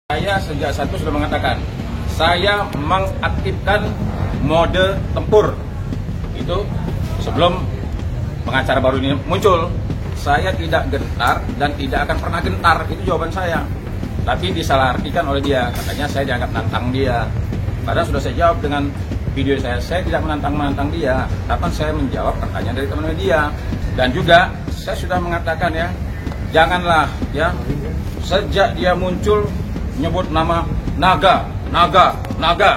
Saya sejak satu sudah mengatakan, saya mengaktifkan mode tempur. Itu sebelum pengacara baru ini muncul, saya tidak gentar dan tidak akan pernah gentar. Itu jawaban saya. Tapi disalahartikan oleh dia, katanya saya dianggap nantang dia. Padahal sudah saya jawab dengan video saya tidak menantang dia. Kapan saya menjawab pertanyaan dari teman dia. Dan juga saya sudah mengatakan ya, janganlah ya, sejak dia muncul nyebut nama naga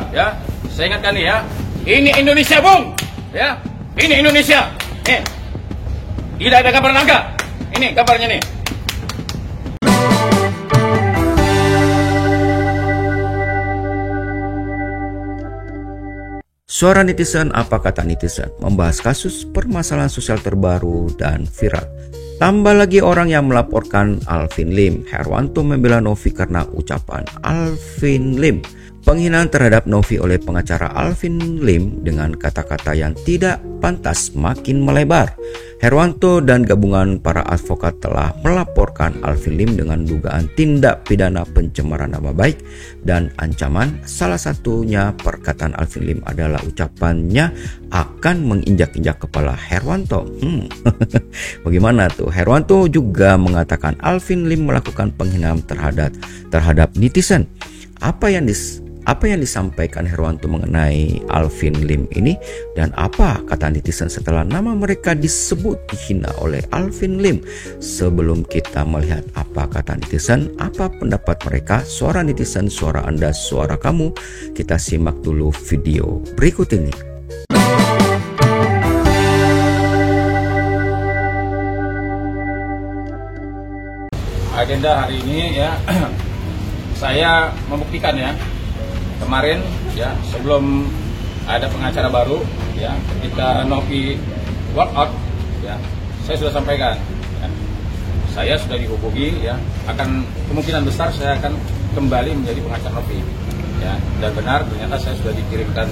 ya. Saya ingatkan nih ya, ini Indonesia Bung ya, ini Indonesia. Tidak ada gambar naga. Ini gambarnya nih. Suara netizen, apa kata netizen? Membahas kasus permasalahan sosial terbaru dan viral. Tambah lagi orang yang melaporkan Alvin Lim. Herwanto membela Novi karena ucapan Alvin Lim. Penghinaan terhadap Novi oleh pengacara Alvin Lim dengan kata-kata yang tidak pantas makin melebar. Herwanto dan gabungan para advokat telah melaporkan Alvin Lim dengan dugaan tindak pidana pencemaran nama baik dan ancaman. Salah satunya perkataan Alvin Lim adalah ucapannya akan menginjak-injak kepala Herwanto. Bagaimana tuh? Herwanto juga mengatakan Alvin Lim melakukan penghinaan terhadap netizen. Apa yang disampaikan Herwanto mengenai Alvin Lim ini, dan apa kata netizen setelah nama mereka disebut dihina oleh Alvin Lim? Sebelum kita melihat apa kata netizen, apa pendapat mereka, suara netizen, suara Anda, suara kamu, kita simak dulu video berikut ini. Agenda hari ini ya, saya membuktikan ya, kemarin ya, sebelum ada pengacara baru ya, ketika Novi walkout ya, saya sudah sampaikan ya, saya sudah dihubungi ya, akan kemungkinan besar saya akan kembali menjadi pengacara Novi ya, dan benar ternyata saya sudah dikirimkan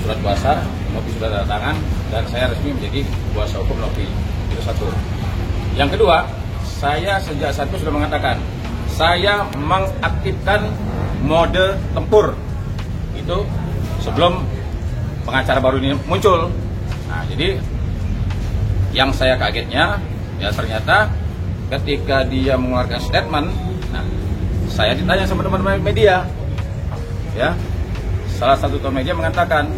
surat kuasa, Novi sudah tanda tangan dan saya resmi menjadi kuasa hukum Novi. Itu satu. Yang kedua, saya sejak satu sudah mengatakan, saya mengaktifkan mode tempur. Itu sebelum pengacara baru ini muncul. Nah, jadi yang saya kagetnya ya, ternyata ketika dia mengeluarkan statement, nah, saya ditanya sama teman-teman media ya, salah satu media mengatakan,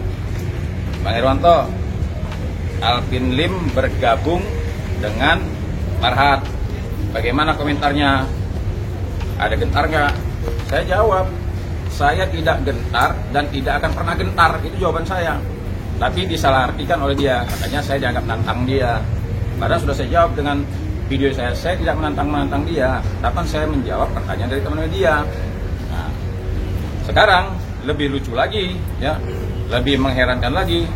Bang Herwanto, Alvin Lim bergabung dengan Farhad, bagaimana komentarnya? Ada gentar nggak? Saya jawab, saya tidak gentar dan tidak akan pernah gentar. Itu jawaban saya. Tapi disalahartikan oleh dia, katanya saya dianggap nantang dia. Padahal sudah saya jawab dengan video saya tidak menantang dia. Kapan saya menjawab pertanyaan dari teman dia. Nah, sekarang lebih lucu lagi ya, lebih mengherankan lagi.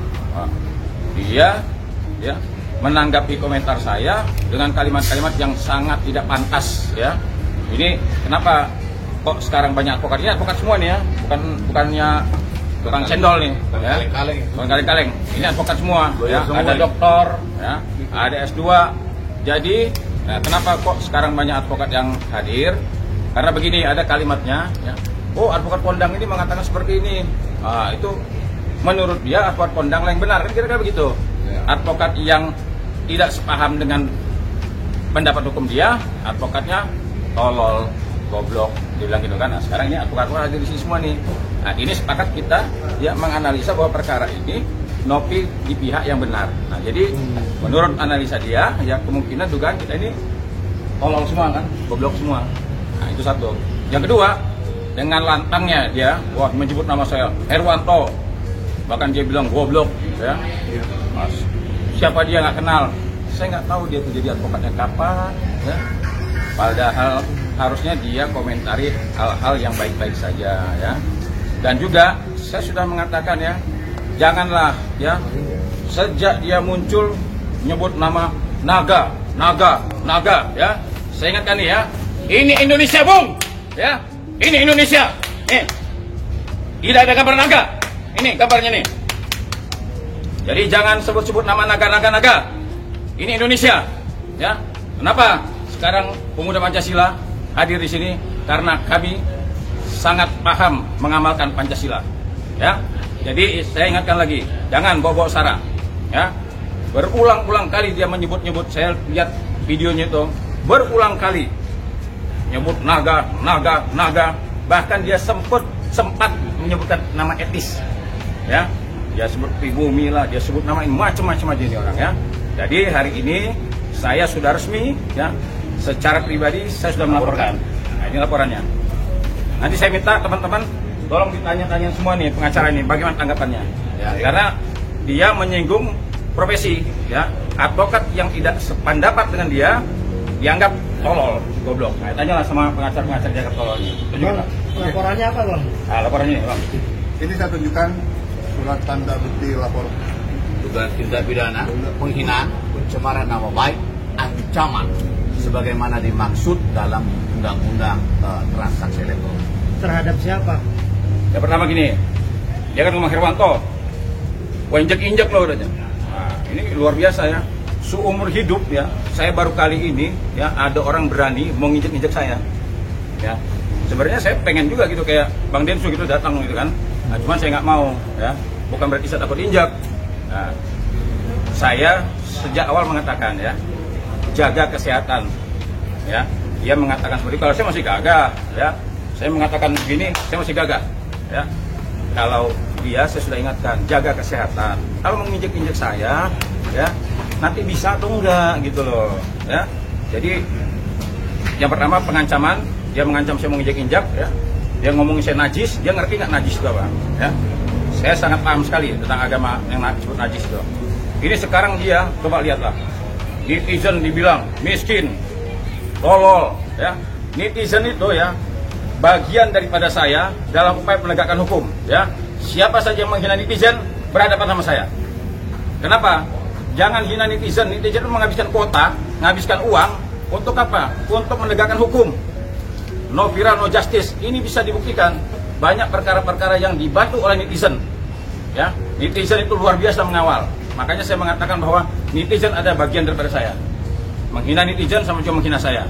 Dia ya menanggapi komentar saya dengan kalimat-kalimat yang sangat tidak pantas ya. Ini kenapa kok sekarang banyak advokat? Ini advokat semua nih ya, bukannya tukang cendol nih ya, bukan kaleng-kaleng. Ini advokat semua ya, ada doktor ya, ada S2. Jadi nah, kenapa kok sekarang banyak advokat yang hadir? Karena begini, ada kalimatnya ya. Oh, advokat kondang ini mengatakan seperti ini. Nah, itu menurut dia advokat kondang yang benar, kan kira-kira begitu. Advokat yang tidak sepaham dengan pendapat hukum dia, advokatnya tolol, goblok, dibilang gitu kan. Nah, sekarang ini advokat ada di sini semua nih. Nah, ini sepakat kita ya menganalisa bahwa perkara ini Novi di pihak yang benar. Nah, jadi menurut analisa dia ya, kemungkinan dugaan kita ini tolol semua kan, goblok semua. Nah, itu satu. Yang kedua, dengan lantangnya dia wah menyebut nama saya Herwanto, bahkan dia bilang goblok ya. Mas, siapa dia nggak kenal, saya nggak tahu dia tuh jadi advokatnya kapan ya. Padahal harusnya dia komentari hal-hal yang baik-baik saja ya. Dan juga saya sudah mengatakan ya, janganlah ya, sejak dia muncul nyebut nama naga ya. Saya ingatkan nih ya, ini Indonesia Bung ya, ini Indonesia. Tidak ada gambar naga. Ini gambarnya nih. Jadi jangan sebut-sebut nama naga. Ini Indonesia, ya. Kenapa sekarang pemuda Pancasila hadir di sini? Karena kami sangat paham mengamalkan Pancasila. Ya, jadi saya ingatkan lagi, jangan bawa-bawa sara. Ya, berulang-ulang kali dia menyebut-nyebut, saya lihat videonya itu berulang kali nyebut naga, bahkan dia sempat menyebutkan nama etis. Ya, dia sebut pribumi lah, dia sebut nama macam-macam aja ini orang ya. Jadi hari ini saya sudah resmi ya, secara pribadi saya sudah melaporkan. Nah, ini laporannya. Nanti saya minta teman-teman tolong ditanya-tanya semua nih pengacara ini bagaimana tanggapannya. Ya, karena dia menyinggung profesi ya, advokat yang tidak sependapat dengan dia dianggap tolol, goblok. Nah, tanyalah sama pengacara-pengacara dianggap tolol ini. Bang, laporannya apa bang? Nah, laporannya ini bang. Ini saya tunjukkan surat tanda bukti lapor dugaan tindak pidana penghinaan, pencemaran nama baik, ancaman sebagaimana dimaksud dalam undang-undang transaksi elektronik. Terhadap siapa? Yang pertama gini, dia kan rumah Herwanto, gua injek-injek loh katanya. Nah, ini luar biasa ya. Seumur hidup ya, saya baru kali ini ya ada orang berani mau nginjek-injek saya. Ya, sebenarnya saya pengen juga gitu kayak Bang Densu gitu datang gitu kan. Nah, cuman saya nggak mau ya, bukan berarti saya takut injak. Nah, saya sejak awal mengatakan ya, jaga kesehatan. Ya, dia mengatakan seperti kalau saya masih gagah ya. Saya mengatakan begini, saya masih gagah ya. Kalau dia saya sudah ingatkan, jaga kesehatan. Kalau menginjek-injek saya ya, nanti bisa atau enggak gitu loh ya. Jadi yang pertama pengancaman, dia mengancam saya mau injek-injek ya. Dia ngomongin saya najis, dia ngerti nggak najis itu apa ya. Saya sangat paham sekali tentang agama yang disebut najis itu. Ini sekarang dia, coba lihatlah, netizen dibilang miskin, tolol ya. Netizen itu ya bagian daripada saya dalam upaya penegakan hukum ya. Siapa saja yang menghina netizen berhadapan sama saya. Kenapa? Jangan hina netizen. Netizen itu menghabiskan kuota, menghabiskan uang untuk apa? Untuk menegakkan hukum. No viral, no justice. Ini bisa dibuktikan. Banyak perkara-perkara yang dibantu oleh netizen. Ya, netizen itu luar biasa mengawal. Makanya saya mengatakan bahwa netizen ada bagian daripada saya. Menghina netizen sama cuma menghina saya.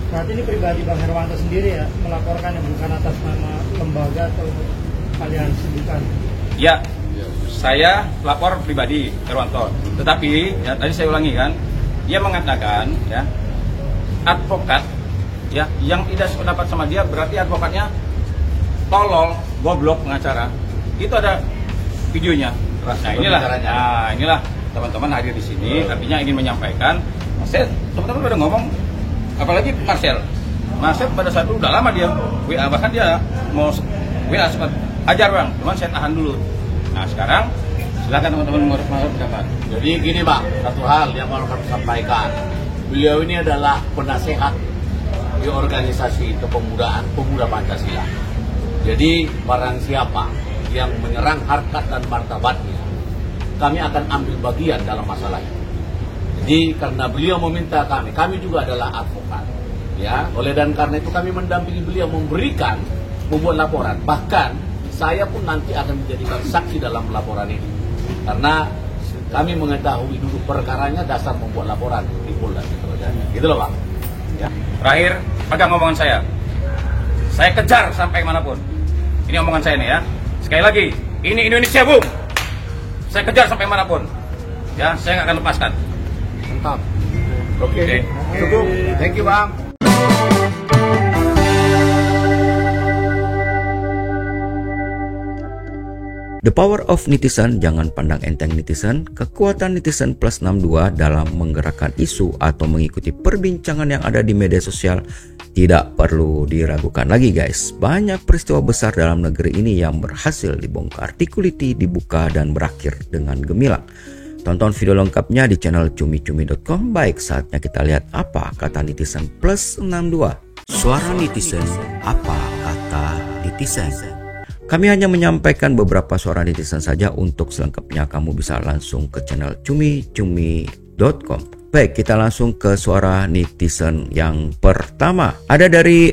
Saat ini pribadi Bang Herwanto sendiri ya melaporkan yang bukan atas nama lembaga atau aliansi bukan? Ya, saya lapor pribadi Herwanto. Tetapi ya, tadi saya ulangi kan, dia mengatakan ya advokat ya yang tidak sependapat sama dia berarti advokatnya tolol, goblok, pengacara. Itu ada videonya. Nah inilah teman-teman hadir di sini, artinya ingin menyampaikan. Saya teman-teman udah ngomong, apalagi Marcel pada saat itu udah lama dia WA, bahkan dia mau WA sempat ajar bang, cuman saya tahan dulu. Nah sekarang silakan teman-teman menurut pendapat. Jadi gini Pak, satu hal yang mau kami sampaikan, beliau ini adalah penasehat di organisasi kepemudaan pemuda Pancasila. Jadi barang siapa yang menyerang harkat dan martabatnya, kami akan ambil bagian dalam masalah ini. Jadi karena beliau meminta kami juga adalah advokat, ya. Oleh dan karena itu kami mendampingi beliau membuat laporan. Bahkan saya pun nanti akan menjadikan saksi dalam laporan ini, karena kami mengetahui duduk perkaranya dasar membuat laporan di Polda Metro Jaya. Gitu loh Pak. Ya. Terakhir, pegang omongan saya kejar sampai manapun. Ini omongan saya nih ya. Sekali lagi, ini Indonesia boom. Saya kejar sampai manapun. Ya, saya nggak akan lepaskan. Mantap. Oke. Cukup. Thank you Bang. The power of netizen, jangan pandang enteng netizen. Kekuatan netizen plus 62 dalam menggerakkan isu atau mengikuti perbincangan yang ada di media sosial tidak perlu diragukan lagi guys. Banyak peristiwa besar dalam negeri ini yang berhasil dibongkar, dikuliti, dibuka, dan berakhir dengan gemilang. Tonton video lengkapnya di channel cumi-cumi.com. Baik, saatnya kita lihat apa kata netizen plus 62. Suara netizen, apa kata netizen? Kami hanya menyampaikan beberapa suara netizen saja. Untuk selengkapnya kamu bisa langsung ke channel cumi-cumi.com. Baik, kita langsung ke suara netizen yang pertama. Ada dari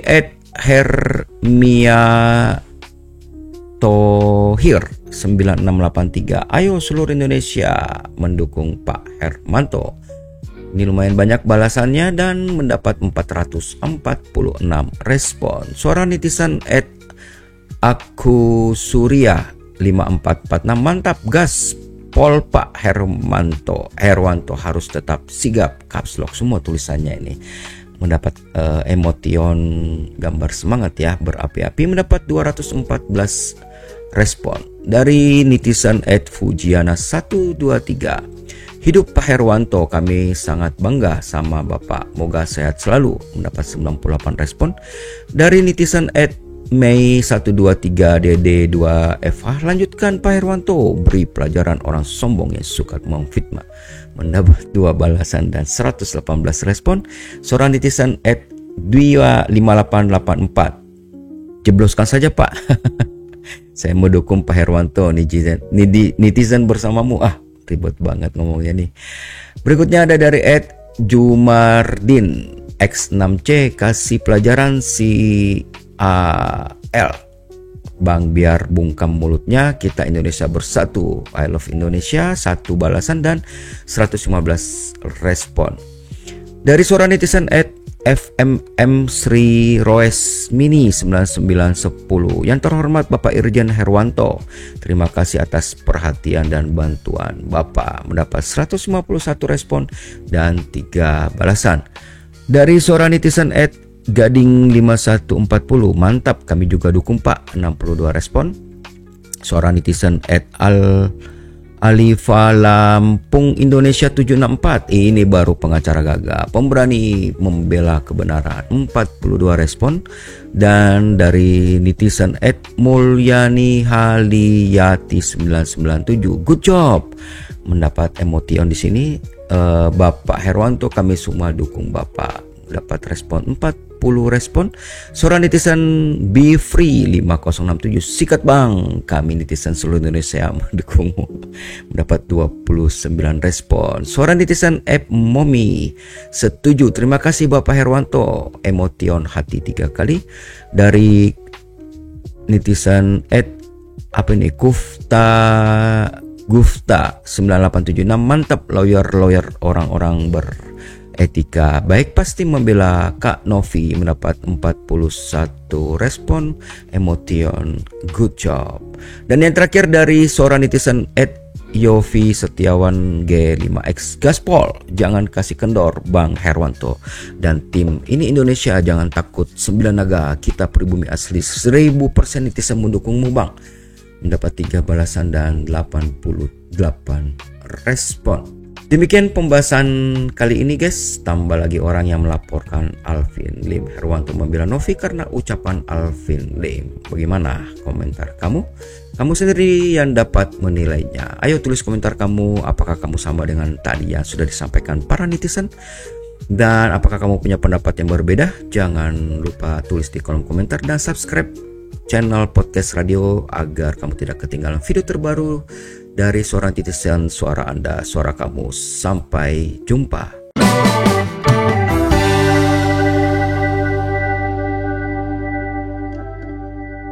@hermia_tohir 9683. Ayo seluruh Indonesia mendukung Pak Hermanto. Ini lumayan banyak balasannya dan mendapat 446 respon. Suara netizen Aku Surya 5446, mantap gas Pol Pak Herwanto harus tetap sigap, caps lock semua tulisannya ini. Mendapat emotion gambar semangat ya, berapi-api, mendapat 214 respon. Dari netizen @fujiana 123, hidup Pak Herwanto, kami sangat bangga sama Bapak, moga sehat selalu, mendapat 98 respon. Dari netizen Mei 123DD2FH, lanjutkan Pak Herwanto, beri pelajaran orang sombong yang suka memfitnah, mendapat 2 balasan dan 118 respon. Seorang netizen @25884, jebloskan saja Pak. Saya mendukung Pak Herwanto, netizen bersamamu. Ribet banget ngomongnya nih. Berikutnya ada dari @Jumardin X6C, kasih pelajaran si AL Bang, biar bungkam mulutnya, kita Indonesia bersatu, I love Indonesia, 1 balasan dan 115 respon. Dari seorang netizen @FMM Sri Roes Mini 9910, yang terhormat Bapak Irjen Herwanto, terima kasih atas perhatian dan bantuan Bapak, mendapat 151 respon dan 3 balasan. Dari seorang netizen Gading 5140, mantap, kami juga dukung Pak, 62 respon. Seorang netizen Alifa Lampung Indonesia 764, ini baru pengacara gagah, pemberani membela kebenaran, 42 respon. Dan dari netizen Mulyani Haliyati 997, good job, mendapat emotion di sini. Bapak Herwanto, kami semua dukung Bapak, dapat respon 40 respon. Seorang netizen Be Free 5067, sikat Bang, kami netizen seluruh Indonesia mendukungmu, mendapat 29 respon. Seorang netizen Momi setuju, terima kasih Bapak Herwanto, emotion hati 3 kali. Dari netizen Gufta 9876, mantap, lawyer orang-orang beretika baik pasti membela Kak Novi, mendapat 41 respon, emotion good job. Dan yang terakhir dari seorang netizen Yofi Setiawan G5X, gaspol, jangan kasih kendor Bang Herwanto dan tim ini Indonesia, jangan takut, 9 naga, kita pribumi asli, 1000% netizen mendukungmu Bang, mendapat 3 balasan dan 88 respon. Demikian pembahasan kali ini guys. Tambah lagi orang yang melaporkan Alvin Lim, Herwanto membela Novi karena ucapan Alvin Lim. Bagaimana komentar kamu? Kamu sendiri yang dapat menilainya. Ayo tulis komentar kamu, apakah kamu sama dengan tadi yang sudah disampaikan para netizen? Dan apakah kamu punya pendapat yang berbeda? Jangan lupa tulis di kolom komentar dan subscribe channel podcast radio agar kamu tidak ketinggalan video terbaru dari seorang netizen, suara Anda, suara kamu. Sampai jumpa.